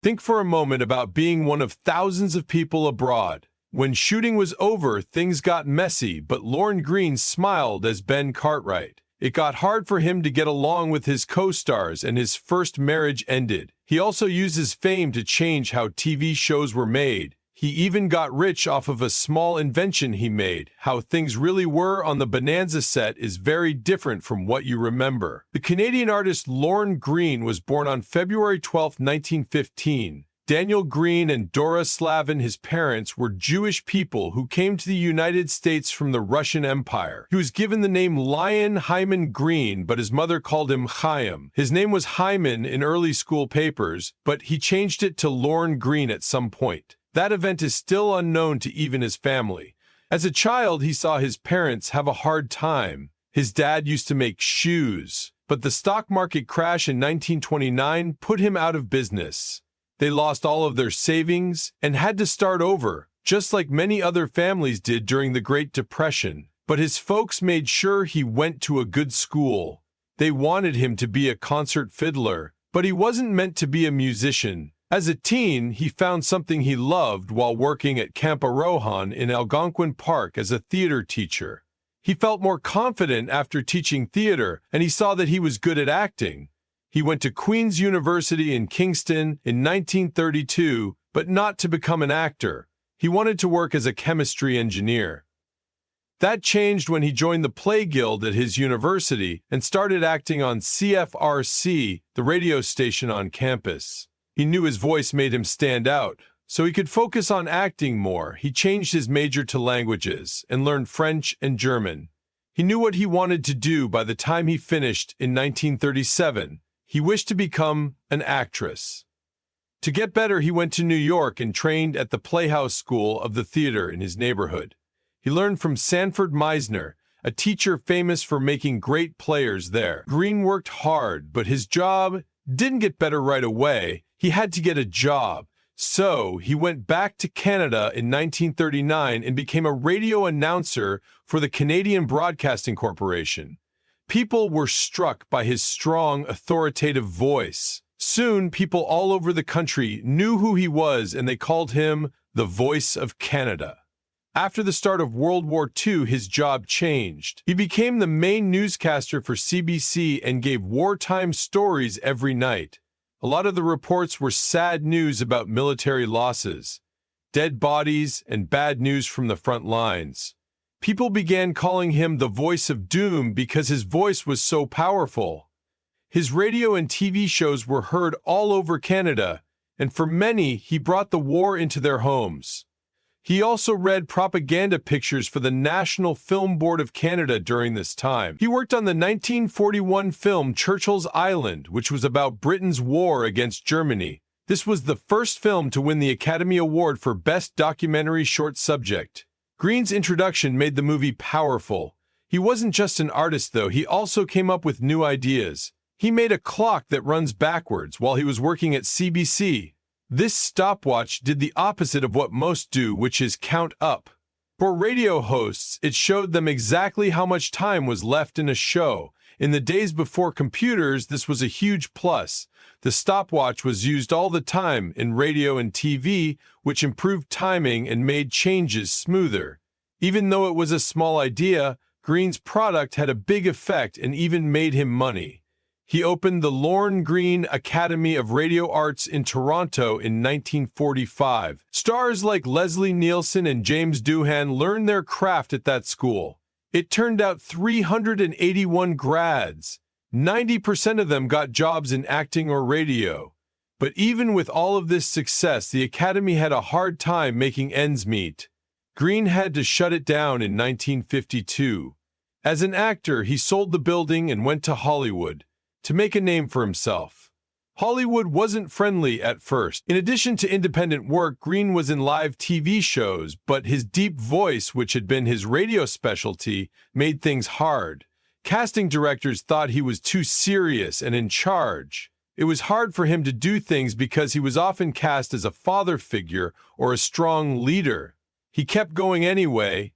Think for a moment about being one of thousands of people abroad. When shooting was over, things got messy, but Lorne Greene smiled as Ben Cartwright. It got hard for him to get along with his co-stars, and his first marriage ended. He also used his fame to change how TV shows were made. He even got rich off of a small invention he made. How things really were on the Bonanza set is very different from what you remember. The Canadian artist Lorne Greene was born on February 12, 1915. Daniel Greene and Dora Slavin, his parents, were Jewish people who came to the United States from the Russian Empire. He was given the name Lion Hyman Greene, but his mother called him Chaim. His name was Hyman in early school papers, but he changed it to Lorne Greene at some point. That event is still unknown to even his family. As a child, he saw his parents have a hard time. His dad used to make shoes, but the stock market crash in 1929 put him out of business. They lost all of their savings and had to start over, just like many other families did during the Great Depression. But his folks made sure he went to a good school. They wanted him to be a concert fiddler, but he wasn't meant to be a musician. As a teen, he found something he loved while working at Camp Arohan in Algonquin Park as a theater teacher. He felt more confident after teaching theater, and he saw that he was good at acting. He went to Queen's University in Kingston in 1932, but not to become an actor. He wanted to work as a chemistry engineer. That changed when he joined the Play Guild at his university and started acting on CFRC, the radio station on campus. He knew his voice made him stand out, so he could focus on acting more. He changed his major to languages and learned French and German. He knew what he wanted to do by the time he finished in 1937. He wished to become an actress. To get better, he went to New York and trained at the Playhouse School of the theater in his neighborhood. He learned from Sanford Meisner, a teacher famous for making great players there. Greene worked hard, but his job didn't get better right away. He had to get a job. So he went back to Canada in 1939 and became a radio announcer for the Canadian Broadcasting Corporation. People were struck by his strong, authoritative voice. Soon, people all over the country knew who he was, and they called him the Voice of Canada. After the start of World War II, his job changed. He became the main newscaster for CBC and gave wartime stories every night. A lot of the reports were sad news about military losses, dead bodies, and bad news from the front lines. People began calling him the Voice of Doom because his voice was so powerful. His radio and TV shows were heard all over Canada, and for many, he brought the war into their homes. He also read propaganda pictures for the National Film Board of Canada during this time. He worked on the 1941 film Churchill's Island, which was about Britain's war against Germany. This was the first film to win the Academy Award for Best Documentary Short Subject. Greene's introduction made the movie powerful. He wasn't just an artist, though. He also came up with new ideas. He made a clock that runs backwards while he was working at CBC. This stopwatch did the opposite of what most do, which is count up. For radio hosts, it showed them exactly how much time was left in a show. In the days before computers, this was a huge plus. The stopwatch was used all the time in radio and TV, which improved timing and made changes smoother. Even though it was a small idea, Greene's product had a big effect and even made him money. He opened the Lorne Greene Academy of Radio Arts in Toronto in 1945. Stars like Leslie Nielsen and James Doohan learned their craft at that school. It turned out 381 grads. 90% of them got jobs in acting or radio. But even with all of this success, the Academy had a hard time making ends meet. Greene had to shut it down in 1952. As an actor, he sold the building and went to Hollywood to make a name for himself. Hollywood wasn't friendly at first. In addition to independent work, Greene was in live TV shows, but his deep voice, which had been his radio specialty, made things hard. Casting directors thought he was too serious and in charge. It was hard for him to do things because he was often cast as a father figure or a strong leader. He kept going anyway.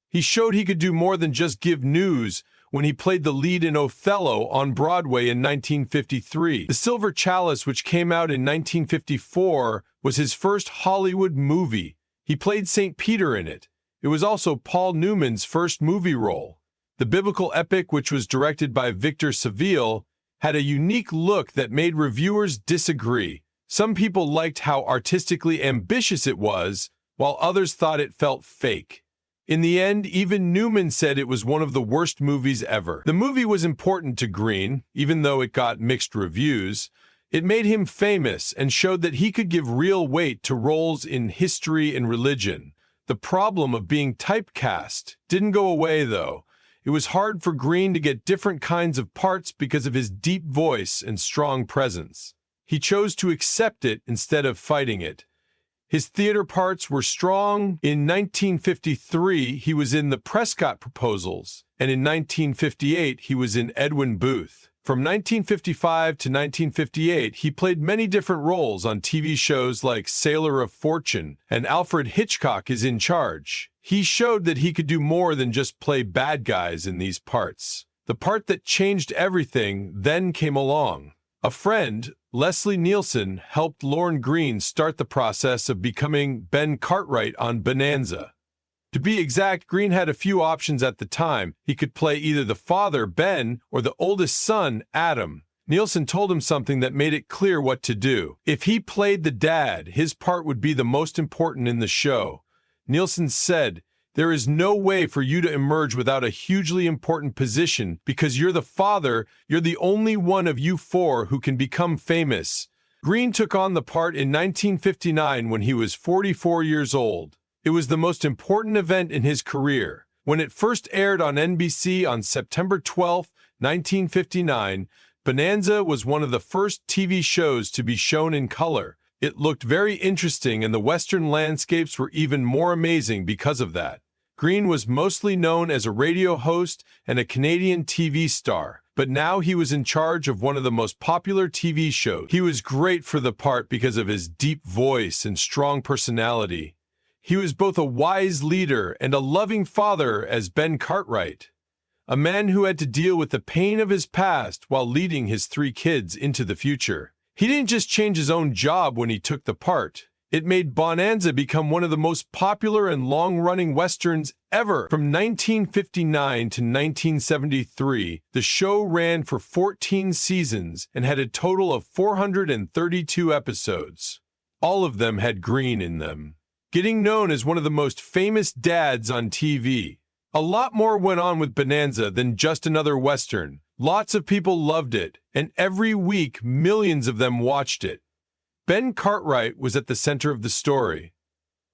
He showed he could do more than just give news. when he played the lead in Othello on Broadway in 1953. The Silver Chalice, which came out in 1954, was his first Hollywood movie. He played St. Peter in it. It was also Paul Newman's first movie role. The biblical epic, which was directed by Victor Saville, had a unique look that made reviewers disagree. Some people liked how artistically ambitious it was, while others thought it felt fake. In the end, even Newman said it was one of the worst movies ever. The movie was important to Greene, even though it got mixed reviews. It made him famous and showed that he could give real weight to roles in history and religion. The problem of being typecast didn't go away, though. It was hard for Greene to get different kinds of parts because of his deep voice and strong presence. He chose to accept it instead of fighting it. His theater parts were strong. In 1953, he was in The Prescott Proposals, and in 1958, he was in Edwin Booth. From 1955 to 1958, he played many different roles on TV shows like Sailor of Fortune and Alfred Hitchcock is in Charge. He showed that he could do more than just play bad guys in these parts. The part that changed everything then came along. A friend, Leslie Nielsen, helped Lorne Greene start the process of becoming Ben Cartwright on Bonanza. To be exact, Greene had a few options at the time. He could play either the father, Ben, or the oldest son, Adam. Nielsen told him something that made it clear what to do. If he played the dad, his part would be the most important in the show. Nielsen said, "There is no way for you to emerge without a hugely important position because you're the father, you're the only one of you four who can become famous." Greene took on the part in 1959 when he was 44 years old. It was the most important event in his career. When it first aired on NBC on September 12, 1959, Bonanza was one of the first TV shows to be shown in color. It looked very interesting, and the Western landscapes were even more amazing because of that. Greene was mostly known as a radio host and a Canadian TV star, but now he was in charge of one of the most popular TV shows. He was great for the part because of his deep voice and strong personality. He was both a wise leader and a loving father as Ben Cartwright, a man who had to deal with the pain of his past while leading his 3 kids into the future. He didn't just change his own job when he took the part. It made Bonanza become one of the most popular and long-running westerns ever. From 1959 to 1973, the show ran for 14 seasons and had a total of 432 episodes. All of them had Greene in them, getting known as one of the most famous dads on TV. A lot more went on with Bonanza than just another western. Lots of people loved it, and every week millions of them watched it. Ben Cartwright was at the center of the story.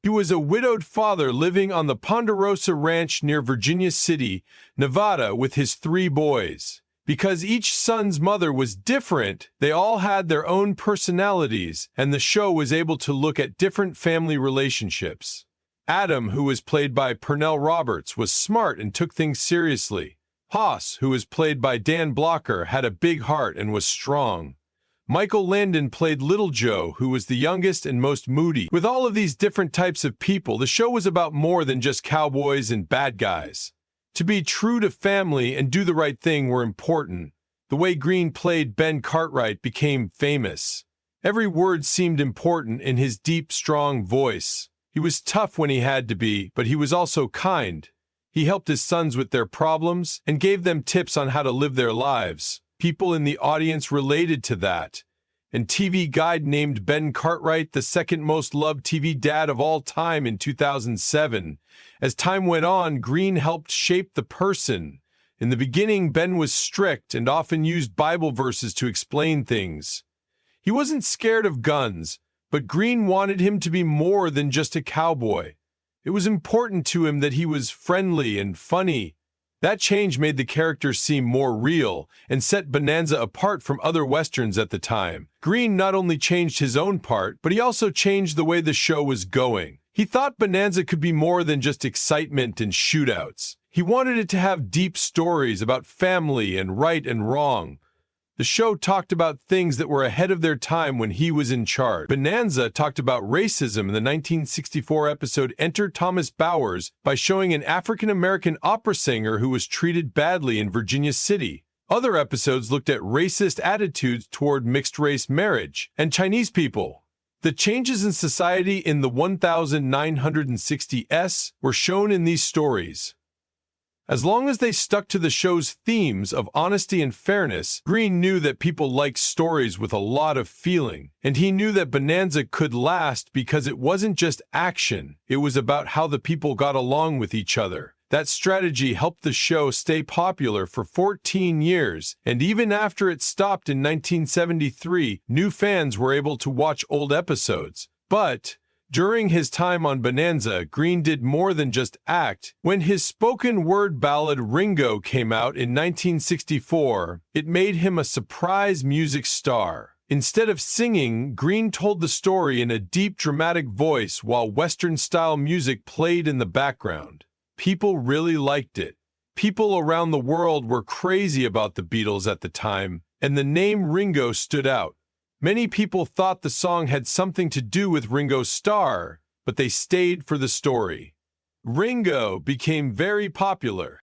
He was a widowed father living on the Ponderosa Ranch near Virginia City, Nevada, with his 3 boys. Because each son's mother was different, they all had their own personalities, and the show was able to look at different family relationships. Adam, who was played by Pernell Roberts, was smart and took things seriously. Haas, who was played by Dan Blocker, had a big heart and was strong. Michael Landon played Little Joe, who was the youngest and most moody. With all of these different types of people, the show was about more than just cowboys and bad guys. To be true to family and do the right thing were important. The way Greene played Ben Cartwright became famous. Every word seemed important in his deep, strong voice. He was tough when he had to be, but he was also kind. He helped his sons with their problems and gave them tips on how to live their lives. People in the audience related to that, and TV Guide named Ben Cartwright the second most loved TV dad of all time in 2007. As time went on, Greene helped shape the person. In the beginning, Ben was strict and often used Bible verses to explain things. He wasn't scared of guns, but Greene wanted him to be more than just a cowboy. It was important to him that he was friendly and funny. That change made the character seem more real and set Bonanza apart from other westerns at the time. Greene not only changed his own part, but he also changed the way the show was going. He thought Bonanza could be more than just excitement and shootouts. He wanted it to have deep stories about family and right and wrong. The show talked about things that were ahead of their time when he was in charge. Bonanza talked about racism in the 1964 episode Enter Thomas Bowers by showing an African-American opera singer who was treated badly in Virginia City. Other episodes looked at racist attitudes toward mixed-race marriage and Chinese people. The changes in society in the 1960s were shown in these stories. As long as they stuck to the show's themes of honesty and fairness, Greene knew that people liked stories with a lot of feeling, and he knew that Bonanza could last because it wasn't just action, it was about how the people got along with each other. That strategy helped the show stay popular for 14 years, and even after it stopped in 1973, new fans were able to watch old episodes. But during his time on Bonanza, Greene did more than just act. When his spoken word ballad Ringo came out in 1964, it made him a surprise music star. Instead of singing, Greene told the story in a deep, dramatic voice while Western-style music played in the background. People really liked it. People around the world were crazy about the Beatles at the time, and the name Ringo stood out. Many people thought the song had something to do with Ringo's star, but they stayed for the story. Ringo became very popular.